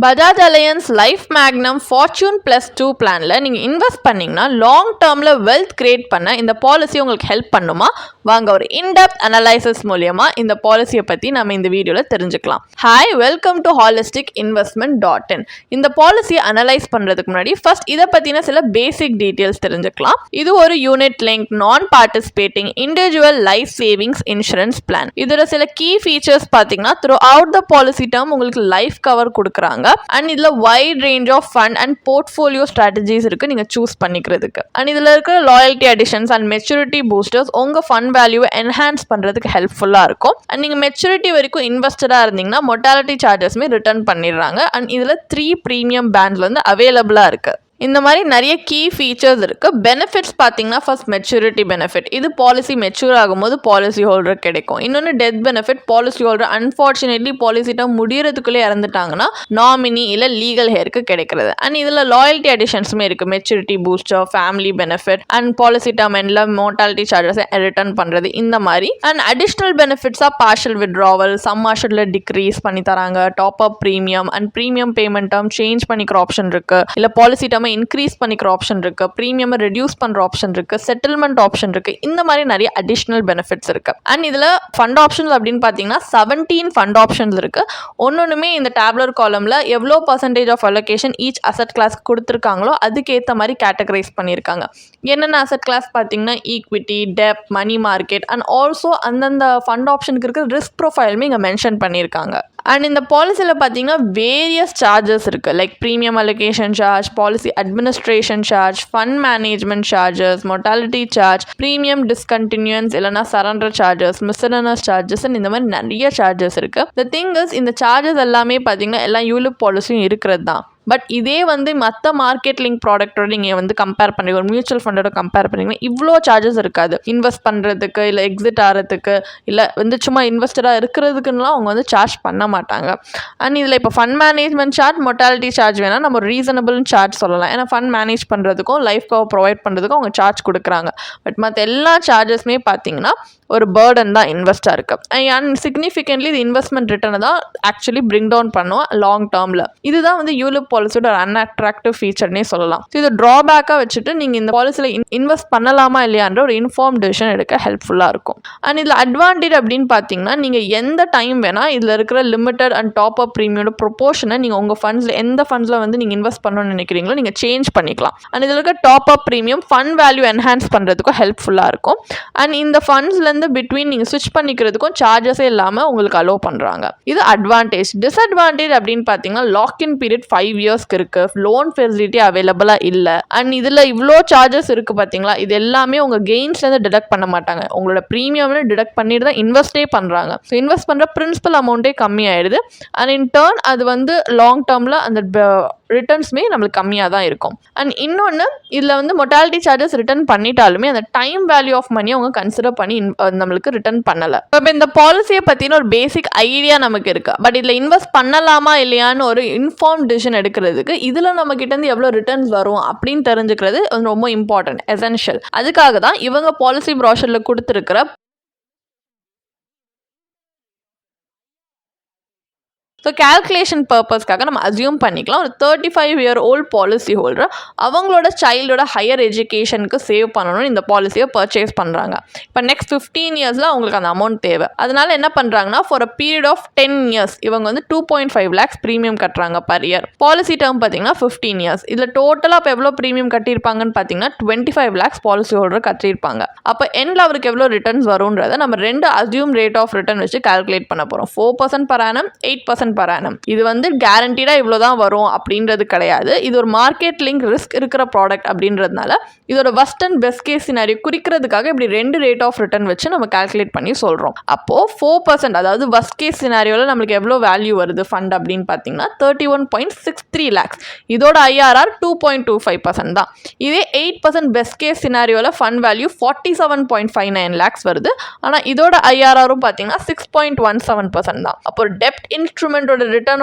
Bajaj Allianz life magnum fortune +2 பிளானில் நீங்கள் invest பண்ணிங்கன்னா லாங் டேர்மில் வெல்த் கிரியேட் பண்ண இந்த பாலிசி உங்களுக்கு ஹெல்ப் பண்ணுமா? வாங்க ஒரு இன்டெப்த் அனலைசிஸ் மூலியமாக இந்த பாலிசியை பற்றி நம்ம இந்த வீடியோவில் தெரிஞ்சுக்கலாம். Hi, welcome to holisticinvestment.in. இந்த பாலிசியை அனலைஸ் பண்ணுறதுக்கு முன்னாடி ஃபர்ஸ்ட் இதை பற்றின சில பேசிக் டீட்டெயில்ஸ் தெரிஞ்சுக்கலாம். இது ஒரு unit link non participating individual life savings insurance plan. இதோட சில கீ ஃபீச்சர்ஸ் பார்த்தீங்கன்னா throughout the policy term உங்களுக்கு லைஃப் கவர் கொடுக்குறாங்க. அண்ட் இதுல wide range of fund and portfolio strategies இருக்கு நீங்க சூஸ் பண்ணிக்கிறதுக்கு. அண்ட் இதுல இருக்கிற loyalty additions and maturity boosters உங்க ஃபண்ட் வேல்யூவை என்ஹான்ஸ் பண்றதுக்கு ஹெல்ப்ஃபுல்லா இருக்கும். அண்ட் நீங்க மெச்சூரிட்டி வரைக்கும் இன்வெஸ்டடா இருந்தீங்கன்னா மொர்டாலிட்டி சார்ஜஸ்மே ரிட்டர்ன் பண்ணிடுறாங்க. அண்ட் இதுல 3 பிரீமியம் பேண்ட்ஸ்ல வந்து அவைலபிளா இருக்கு. இந்த மாதிரி நிறைய கீ ஃபீச்சர்ஸ் இருக்குது. பெனிஃபிட்ஸ் பார்த்தீங்கன்னா ஃபர்ஸ்ட் மெச்சூரிட்டி பெனிஃபிட். இது பாலிசி மெச்சூர் ஆகும்போது பாலிசி ஹோல்டர் கிடைக்கும். இன்னொன்று death benefit. Policy holder unfortunately policy term முடியறதுக்குள்ளே இறந்துட்டாங்கன்னா நாமினி இல்லை லீகல் ஹேருக்கு கிடைக்கிறது. அண்ட் இதில் லாயல்ட்டி அடிஷன்ஸுமே இருக்குது. Maturity booster, family benefit and policy term எண்டில் மோர்டாலிட்டி சார்ஜஸை ரிட்டர்ன் பண்ணுறது இந்த மாதிரி. அண்ட் அடிஷ்னல் பெனிஃபிட்ஸாக பார்ஷல் வித்ட்ராவல், சம் அஷூர்ட்ல டிக்ரீஸ் பண்ணி தராங்க, top up premium and premium payment term change பண்ணிக்கிற ஆப்ஷன் இருக்குது. இல்லை பாலிசி டேர்ம் இன்க்ரீஸ் பண்ணிக்கிற ஆப்ஷன் இருக்கு, பிரீமியம் ரெடியூஸ் பண்ற ஆப்ஷன் இருக்கு, செட்டில்மெண்ட் ஆப்ஷன் இருக்கு. இந்த மாதிரி நிறைய அடிஷனல் பெனிஃபிட்ஸ் இருக்கு. அண்ட் இதுல ஃபண்ட் ஆப்ஷன்ஸ் அப்படின்னு பாத்தீங்கன்னா 17 ஃபண்ட் ஆப்ஷன்ஸ் இருக்கு. ஒன்னொன்னுமே இந்த டேப்லர் காலம்ல எவ்வளோ % of allocation each asset class கொடுத்துருக்காங்களோ அதுக்கேற்ற மாதிரி கேட்டகரைஸ் பண்ணியிருக்காங்க. என்னென்ன அசட் கிளாஸ் பார்த்தீங்கன்னா ஈக்விட்டி, டெப்ட், மணி மார்க்கெட் அண்ட் ஆல்சோ அந்தந்த ஃபண்ட் ஆப்ஷனுக்கு இருக்கிற ரிஸ்க் ப்ரொஃபைலுமே இங்கே மென்ஷன் பண்ணியிருக்காங்க. அண்ட் இந்த பாலிசியில் பார்த்தீங்கன்னா வேரியஸ் சார்ஜஸ் இருக்குது. Like premium allocation charge, policy administration charge, fund management charges, mortality charge, premium discontinuance இல்லைனா சரண்டர் சார்ஜஸ், மிஸ்செலனஸ் சார்ஜஸ், இந்த மாதிரி நிறைய சார்ஜஸ் இருக்குது. த திங் இஸ் இந்த சார்ஜஸ் எல்லாமே பார்த்தீங்கன்னா எல்லாம் யூலிப் பாலிசியும் இருக்கிறது தான். பட் இதே வந்து மற்ற மார்க்கெட் லிங்க் ப்ராடக்டோட நீங்கள் வந்து கம்பேர் பண்ணுறீங்க, ஒரு மியூச்சுவல் ஃபண்டோட கம்பேர் பண்ணிங்கன்னா இவ்வளோ சார்ஜஸ் இருக்காது. இன்வெஸ்ட் பண்ணுறதுக்கு இல்லை எக்ஸிட் ஆகிறதுக்கு இல்லை வந்து சும்மா இன்வெஸ்டராக இருக்கிறதுக்குலாம் அவங்க வந்து சார்ஜ் பண்ண மாட்டாங்க. அண்ட் இதில் இப்போ fund management charge, mortality charge வேணால் நம்ம ரீசனபிள்னு சார்ஜ் சொல்லலாம். ஏன்னா ஃபண்ட் மேனேஜ் பண்ணுறதுக்கும் லைஃப் கவர் ப்ரொவைட் பண்ணுறதுக்கும் அவங்க சார்ஜ் கொடுக்குறாங்க. பட் மற்ற எல்லா சார்ஜஸ்மே பார்த்தீங்கன்னா ஒரு பேர்டன் தான் இன்வெஸ்டாக இருக்குது. அண்ட் சிக்னிஃபிகன்ட்லி இது இன்வெஸ்ட்மெண்ட் ரிட்டர்னை தான் ஆக்சுவலி பிரிங் டவுன் பண்ணுவோம் லாங் டேர்மில். இதுதான் வந்து யூலிப் பாலிசியோட ஒரு அன்அட்ராக்டிவ் ஃபீச்சர்னே சொல்லலாம். இது ட்ராபேக்காக வச்சுட்டு நீங்கள் இந்த பாலிசியில் இன்வெஸ்ட் பண்ணலாமா இல்லையான்ற ஒரு இன்ஃபார்ம் டிசிஷன் எடுக்க ஹெல்ப்ஃபுல்லாக இருக்கும். அண்ட் இதில் அட்வான்டேஜ் அப்படின்னு பார்த்தீங்கன்னா நீங்கள் எந்த டைம் வேணால் இதில் இருக்கிற லிமிட்டட் அண்ட் டாப் அப் ப்ரீமியோட ப்ரொபோர்ஷனை நீங்கள் உங்கள் ஃபண்ட்ஸில் எந்த ஃபண்ட்ஸில் வந்து நீங்கள் இன்வெஸ்ட் பண்ணணும்னு நினைக்கிறீங்களோ நீங்கள் சேஞ்ச் பண்ணிக்கலாம். அண்ட் இதில் இருக்க top up premium fund value enhance பண்ணுறதுக்கும் ஹெல்ப்ஃபுல்லாக இருக்கும். அண்ட் இந்த ஃபண்ட்ஸ்லேருந்து பிட்வீன் நீங்கள் ஸ்விட்ச் பண்ணிக்கிறதுக்கும் சார்ஜஸே இல்லாமல் உங்களுக்கு அலோவ் பண்ணுறாங்க. இது அட்வான்டேஜ். டிஸ்அட்வான்டேஜ் அப்படின்னு பார்த்தீங்கன்னா லாக்இன் பீரியட் 5 இயர்ஸ்க்கு இருக்கு, லோன் ஃபெசிலிட்டி அவைலபிளாக இல்லை. அண்ட் இதில் இவ்வளோ சார்ஜஸ் இருக்குது பார்த்தீங்களா, இது எல்லாமே உங்கள் கெயின்ஸ்லேருந்து டிடக்ட் பண்ண மாட்டாங்க. உங்களோட ப்ரீமியம்ல டிடக்ட் பண்ணிட்டு தான் இன்வெஸ்டே பண்ணுறாங்க. ஸோ இன்வெஸ்ட் பண்ணுற பிரின்சிபல் அமௌண்ட்டே கம்மியாயிடுது. அண்ட் இன் டர்ன் அது வந்து லாங் டேர்மில் அந்த ரிட்டர்ன்ஸுமே நம்மளுக்கு கம்மியாக தான் இருக்கும். அண்ட் இன்னொன்று இதில் வந்து மொர்டாலிட்டி சார்ஜஸ் ரிட்டர்ன் பண்ணிட்டாலுமே அந்த டைம் வேல்யூ ஆஃப் மணி அவங்க கன்சிடர் பண்ணி நம்மளுக்கு ரிட்டர்ன் பண்ணலை. இப்போ இந்த பாலிசியை பற்றின ஒரு பேசிக் ஐடியா நமக்கு இருக்குது. பட் இதில் இன்வெஸ்ட் பண்ணலாமா இல்லையான்னு ஒரு இன்ஃபார்ம் டிசிஷன் எடுக்கிறதுக்கு இதில் நம்ம கிட்டேருந்து எவ்வளோ ரிட்டர்ன்ஸ் வரும் அப்படின்னு தெரிஞ்சுக்கிறது ரொம்ப இம்பார்ட்டன்ட், எசென்ஷியல். அதுக்காக தான் இவங்க பாலிசி ப்ராஷரில் கொடுத்துருக்கிற ஸோ கேல்குலேஷன் பர்பஸ்க்காக நம்ம அசியூம் பண்ணிக்கலாம் ஒரு 35-year-old பாலிசி ஹோல்டர் அவங்களோட சைல்டோட ஹையர் எஜுகேஷனுக்கு சேவ் பண்ணணும்னு இந்த பாலிசியை பர்ச்சேஸ் பண்ணுறாங்க. இப்போ நெக்ஸ்ட் 15 இயர்ஸில் அவங்களுக்கு அந்த அமௌண்ட் தேவை. அதனால என்ன பண்ணுறாங்கன்னா for a period of 10 years இவங்க வந்து 2.5 lakhs ப்ரீமியம் கட்டுறாங்க பர் இயர். பாலிசி டேர்ம் பார்த்தீங்கன்னா 15 இயர்ஸ். இதில் டோட்டலாக இப்போ எவ்வளோ ப்ரீமியம் கட்டியிருப்பாங்கன்னு பார்த்தீங்கன்னா 25 lakhs பாலிசி ஹோல்டர் கட்டியிருப்பாங்க. அப்போ எண்டில் அவருக்கு எவ்வளோ ரிட்டர்ன்ஸ் வரும்ன்றதை நம்ம 2 அசியூம் ரேட் ஆஃப் ரிட்டர்ன் வச்சு கால்குலேட் பண்ண போகிறோம். 4% per annum, 8% per annum. இது வந்து கேரண்டீடா இவ்வளவுதான் வரும் அப்படின்றது கிடையாது. இது ஒரு மார்க்கெட் லிங்க் ரிஸ்க் இருக்கிற ப்ராடக்ட் அப்படின்றதுனால இதோட worst and best case scenario குறிக்கிறதுக்காக இப்படி 2 ரேட் ஆஃப் ரிட்டர்ன் வச்சு நம்ம கால்குலேட் பண்ணி சொல்றோம். அப்போ 4% அதாவது வர்ஸ்ட் கேஸ் சினாரியோல நம்மளுக்கு எவ்வளவு வேல்யூ வருது ஃபண்ட் அப்படின்னு பார்த்தீங்கன்னா 31.63 lakhs. இதோட IRR 2.25% தான். இதே 8% பெஸ்ட் கேஸ் சினாரியோல ஃபண்ட் வேல்யூ 47.59 lakhs வருது. ஆனா இதோட IRRும் பார்த்தீங்கன்னா 6.17% தான். அப்போ டெப்ட் இன்ஸ்ட்ருமெண்டோட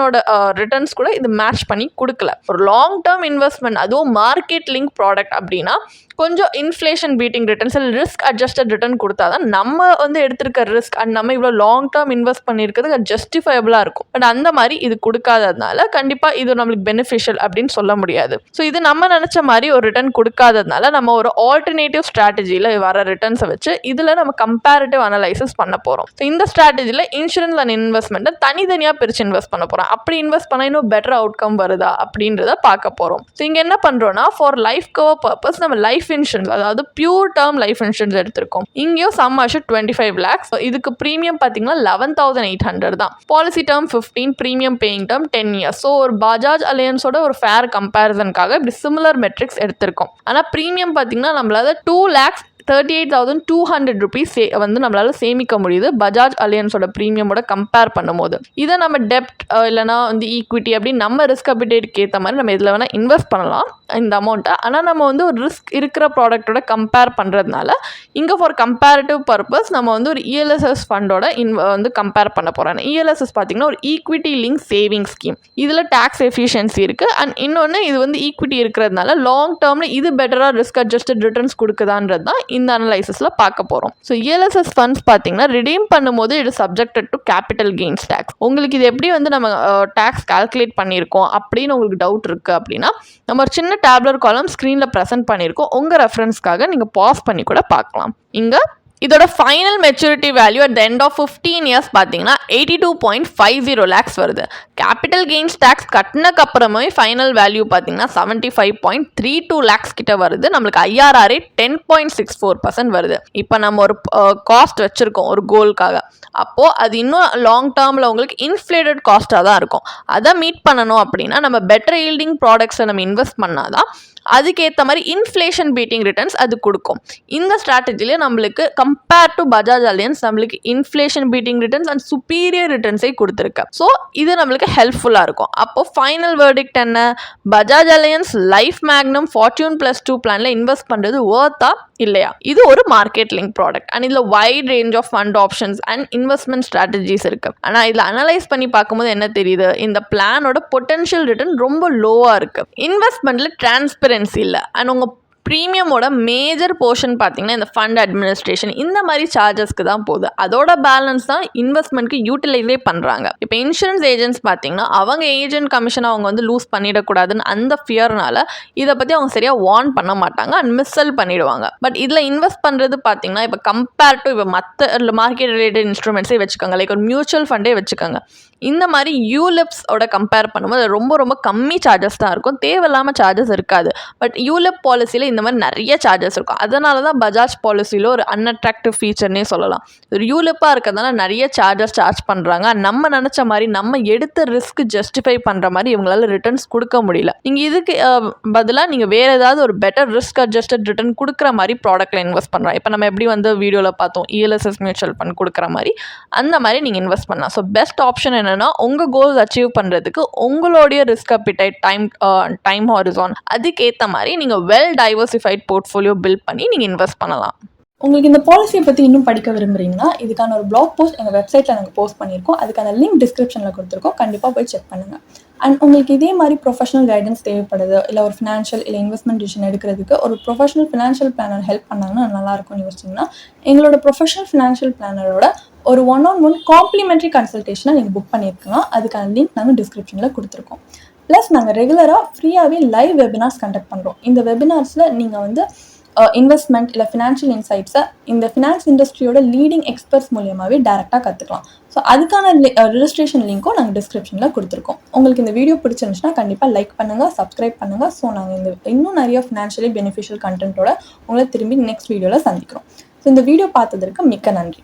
ரிட்டர்ன்ஸ் கூட இது மேட்ச் பண்ணி கொடுக்கல. ஒரு லாங் டேர்ம் இன்வெஸ்ட்மெண்ட் அதுவும் மார்க்கெட் லிங்க் ப்ராடக்ட் அப்படின்னா கொஞ்சம் இன்ஃப்ளேஷன் பீட்டிங் ரிட்டர்ன்ஸ் இல்லை ரிஸ்க் அட்ஜஸ்டட் ரிட்டர்ன் கொடுத்தா தான் நம்ம வந்து எடுத்திருக்க ரிஸ்க் அண்ட் நம்ம இவ்வளோ லாங் டேர்ம் இன்வெஸ்ட் பண்ணியிருக்கிறது ஜஸ்டிஃபைபிளாக இருக்கும். பட் அந்த மாதிரி இது கொடுக்காததுனால கண்டிப்பாக இது நம்மளுக்கு பெனிஃபிஷியல் அப்படின்னு சொல்ல முடியாது. ஸோ இது நம்ம நினச்ச மாதிரி ஒரு ரிட்டர்ன் கொடுக்காததுனால நம்ம ஒரு ஆல்டர்னேட்டிவ் ஸ்ட்ராட்டஜியில் வர ரிட்டர்ன்ஸை வச்சு இதில் நம்ம கம்பேரிட்டிவ் அனலைசிஸ் பண்ண போகிறோம். ஸோ இந்த ஸ்ட்ராட்டஜியில் இன்சூரன்ஸ் அண்ட் இன்வெஸ்ட்மெண்ட்டை தனித்தனியாக பிரித்து இன்வெஸ்ட் பண்ண போகிறோம். அப்படி இன்வெஸ்ட் பண்ணால் இன்னும் பெட்டர் அவுட்கம் வருதா அப்படின்றத பார்க்க போகிறோம். ஸோ இங்கே என்ன பண்ணுறோன்னா ஃபார் லைஃப் கவர் பர்பஸ் நம்ம லைஃப் இன்சூரன்ஸ் அதாவது பியூர் டேர்ம் லைஃப் இன்சூரன்ஸ் எடுத்திருக்கோம். இங்கேயும் சம் அஷூர்ட் 25 lakhs. இதுக்கு ப்ரீமியம் பார்த்தீங்கன்னா 11,800 தான். Policy term 15, premium paying term 10 years. So ஒரு பஜாஜ் அலையன்ஸோட ஒரு ஃபேர் கம்பேரிசனுக்காக இப்படி சிமிலர் மெட்ரிக்ஸ் எடுத்திருக்கோம். ஆனால் ப்ரீமியம் பார்த்தீங்கன்னா நம்மளால 2,38,200 rupees வந்து நம்மளால சேமிக்க முடியுது பஜாஜ் அலையன்ஸோட ப்ரீமியமோட கம்பேர் பண்ணும்போது. இதை நம்ம டெப்ட் இல்லைனா வந்து ஈக்விட்டி அப்படின்னு நம்ம ரிஸ்க் அபிடேட்க்கு ஏற்ற மாதிரி நம்ம இதில் வேணால் இன்வெஸ்ட் பண்ணலாம் இந்த அமௌண்ட்டை. ஆனால் நம்ம வந்து ஒரு ரிஸ்க் இருக்கிற ப்ராடக்டோட கம்பேர் பண்ணுறதுனால இங்கே ஃபார் கம்பேரிட்டிவ் பர்பஸ் நம்ம வந்து ஒரு இஎல்எஸ்எஸ் ஃபண்டோட வந்து கம்பேர் பண்ண போகிறோம். இஎல்எஸ்எஸ் பார்த்தீங்கன்னா ஒரு ஈக்விட்டி லிங்க் சேவிங் ஸ்கீம். இதில் டேக்ஸ் எஃபிஷியன்சி இருக்குது. அண்ட் இன்னொன்று இது வந்து ஈக்விட்டி இருக்கிறதுனால லாங் டேர்மில் இது பெட்டராக ரிஸ்க் அட்ஜஸ்டட் ரிட்டர்ன்ஸ் கொடுக்குதான்றது தான் இந்த அனலைசிஸ்ல பார்க்க போறோம். ஸோ இஎல்எஸ்எஸ் ஃபண்ட்ஸ் பார்த்தீங்கன்னா ரிடீம் பண்ணும்போது இது subjected to capital gains tax. உங்களுக்கு இது எப்படி வந்து நம்ம டேக்ஸ் கால்குலேட் பண்ணியிருக்கோம் அப்படின்னு உங்களுக்கு டவுட் இருக்குது அப்படின்னா நம்ம ஒரு சின்ன டேப்லர் காலம் ஸ்க்ரீனில் ப்ரெசென்ட் பண்ணியிருக்கோம். உங்கள் ரெஃபரன்ஸ்க்காக நீங்கள் பாஸ் பண்ணி கூட பார்க்கலாம். இங்கே இதோட final maturity value at the end of 15 years பார்த்தீங்கன்னா 82.50 lakhs வருது. கேபிட்டல் கெயின்ஸ் டேக்ஸ் கட்டினக்கு அப்புறமே ஃபைனல் வேல்யூ பார்த்தீங்கன்னா 75.32 lakhs கிட்ட வருது. நம்மளுக்கு ஐஆர்ஆர் 10.64% வருது. இப்போ நம்ம ஒரு காஸ்ட் வச்சுருக்கோம் ஒரு கோலுக்காக. அப்போது அது இன்னும் லாங் டேர்மில் உங்களுக்கு இன்ஃப்ளேட்டட் காஸ்ட்டாக தான் இருக்கும். அதை மீட் பண்ணணும் அப்படின்னா நம்ம பெட்டர் ஈல்டிங் ப்ராடக்ட்ஸை நம்ம இன்வெஸ்ட் பண்ணாதான் அதுக்கேற்ற மாதிரி இன்ஃப்ளேஷன் பீட்டிங் ரிட்டர்ன்ஸ் அது கொடுக்கும். இந்த ஸ்ட்ராட்டஜிலே நம்மளுக்கு கம்பேர் டு பஜாஜ் அலையன்ஸ் நம்மளுக்கு inflation beating returns and superior ரிட்டர்ன்ஸை கொடுத்துருக்கு. ஸோ இது நம்மளுக்கு ஹெல்ப்ஃபுல்லாக இருக்கும். அப்போ ஃபைனல் வேர்டிக்ட் என்ன, Bajaj Allianz life magnum fortune +2 பிளானில் இன்வெஸ்ட் பண்ணுறது வர்த்தா இல்லையா? இது ஒரு மார்க்கெட் லிங்க் ப்ராடக்ட் அண்ட் இதில் wide range of fund options and investment strategies இருக்குது. ஆனால் இதில் அனலைஸ் பண்ணி பார்க்கும்போது என்ன தெரியுது, இந்த பிளானோட பொட்டன்ஷியல் ரிட்டர்ன் ரொம்ப லோவாக இருக்குது. இன்வெஸ்ட்மெண்ட்டில் டிரான்ஸ்பரன்சி இல்லை. அண்ட் உங்கள் ப்ரீமியமோட மேஜர் போர்ஷன் பார்த்தீங்கன்னா இந்த ஃபண்ட் அட்மினிஸ்ட்ரேஷன் இந்த மாதிரி சார்ஜஸ்க்கு தான் போகுது. அதோட பேலன்ஸ் தான் இன்வெஸ்ட்மெண்ட்க்கு யூட்டிலைஸே பண்ணுறாங்க. இப்போ இன்சூரன்ஸ் ஏஜென்ட்ஸ் பார்த்தீங்கன்னா அவங்க ஏஜென்ட் கமிஷனை அவங்க வந்து லூஸ் பண்ணிடக்கூடாதுன்னு அந்த ஃபியர்னால இதை பற்றி அவங்க சரியாக வார்ன் பண்ண மாட்டாங்க அண்ட் மிஸ்செல் பண்ணிடுவாங்க. பட் இதில் இன்வெஸ்ட் பண்ணுறது பார்த்தீங்கன்னா இப்போ கம்பேர் டு இப்போ மற்ற மார்க்கெட் ரிலேட்டட் இன்ஸ்ட்ருமெண்ட்ஸே வச்சுக்கோங்க, லைக் ஒரு மியூச்சுவல் ஃபண்டே வச்சுக்கோங்க. இந்த மாதிரி யூலிப்ஸோட கம்பேர் பண்ணும்போது ரொம்ப ரொம்ப கம்மி சார்ஜஸ் தான் இருக்கும், தேவையில்லாமல் சார்ஜஸ் இருக்காது. பட் யூலிப் பாலிசியில் இந்த மாதிரி நிறைய சார்ஜஸ் இருக்கும். அதனால தான் பஜாஜ் பாலிசியில் ஒரு அன்அட்ராக்டிவ் ஃபீச்சர்னே சொல்லலாம். ஒரு யூலிப்பாக இருக்கிறதுனால நிறைய சார்ஜ் பண்ணுறாங்க. நம்ம நினச்ச மாதிரி நம்ம எடுத்த ரிஸ்க் ஜஸ்டிஃபை பண்ணுற மாதிரி இவங்களால ரிட்டர்ன்ஸ் கொடுக்க முடியல. நீங்கள் இதுக்கு பதிலாக நீங்கள் வேறு ஏதாவது ஒரு பெட்டர் ரிஸ்க் அட்ஜஸ்டட் ரிட்டர்ன் கொடுக்குற மாதிரி ப்ராடக்ட்டில் இன்வெஸ்ட் பண்ணுறோம். இப்போ நம்ம எப்படி வந்து வீடியோவில் பார்த்தோம் இஎல்எஸ்எஸ் மியூச்சுவல் ஃபண்ட் கொடுக்குற மாதிரி அந்த மாதிரி நீங்கள் இன்வெஸ்ட் பண்ணலாம். ஸோ பெஸ்ட் ஆப்ஷன் என்னன்னா உங்க கோல்ஸ் அச்சீவ் பண்றதுக்கு உங்களுடைய ரிஸ்க் அப்பிடைட் டைம் ஹாரிசான் அதுக்கேற்ற மாதிரி நீங்க வெல் டைவர்சிஃபைட் போர்ட்ஃபோலியோ பில்ட் பண்ணி நீங்க இன்வெஸ்ட் பண்ணலாம். உங்களுக்கு இந்த பாலிசியை பற்றி இன்னும் படிக்க விரும்புகிறீங்கன்னா இதுக்கான ஒரு பிளாக் போஸ்ட் எங்கள் வெப்சைட்டில் நாங்கள் போஸ்ட் பண்ணியிருக்கோம். அதுக்கான லிங்க் டிஸ்கிரிப்ஷனில் கொடுத்துருக்கோம், கண்டிப்பாக போய் செக் பண்ணுங்கள். அண்ட் உங்களுக்கு இதே மாதிரி ப்ரொஃபஷனல் கைடன்ஸ் தேவைப்படுது, இல்லை ஒரு ஃபினான்ஷியல் இல்லை இன்வெஸ்ட்மெண்ட் டிசிஷன் எடுக்கிறதுக்கு ஒரு ப்ரொஃபஷனல் ஃபினான்ஷியல் பிளானர் ஹெல்ப் பண்ணாங்கன்னா நல்லாயிருக்கும்னு யோசிச்சிங்கன்னா எங்களோட ப்ரொஃபஷனல் ஃபினான்ஷியல் பிளானரோட ஒரு 1-on-1 காம்ப்ளிமெண்ட்ரி கன்சல்டேஷனை நீங்கள் புக் பண்ணியிருக்கலாம். அதுக்கான லிங்க் நாங்கள் டிஸ்கிரிப்ஷனில் கொடுத்துருக்கோம். ப்ளஸ் நாங்கள் ரெகுலராக ஃப்ரீயாகவே லைவ் வெபினார்ஸ் கண்டக்ட் பண்ணுறோம். இந்த வெபினார்ஸில் நீங்கள் வந்து இன்வெஸ்ட்மெண்ட் இல்லை ஃபினான்ஷியல் இன்சைட்ஸை இந்த ஃபினான்ஸ் இண்டஸ்ட்ரியோட லீடிங் எக்ஸ்பர்ட்ஸ் மூலியமாகவே டேரெக்டாக கற்றுக்கலாம். ஸோ அதுக்கான ரெஜிஸ்ட்ரேஷன் லிங்க்கும் நாங்கள் டிஸ்கிரிப்ஷனில் கொடுத்துருக்கோம். உங்களுக்கு இந்த வீடியோ பிடிச்சிருந்துச்சுன்னா கண்டிப்பாக லைக் பண்ணுங்கள், சப்ஸ்கிரைப் பண்ணுங்கள். ஸோ நாங்கள் இன்னும் நிறைய ஃபினான்ஷியலி பெனிஃபிஷியல் கண்டென்ட்டோட உங்களை திரும்பி நெக்ஸ்ட் வீடியோவில் சந்திக்கிறோம். ஸோ இந்த வீடியோ பார்த்ததற்கு மிக்க நன்றி.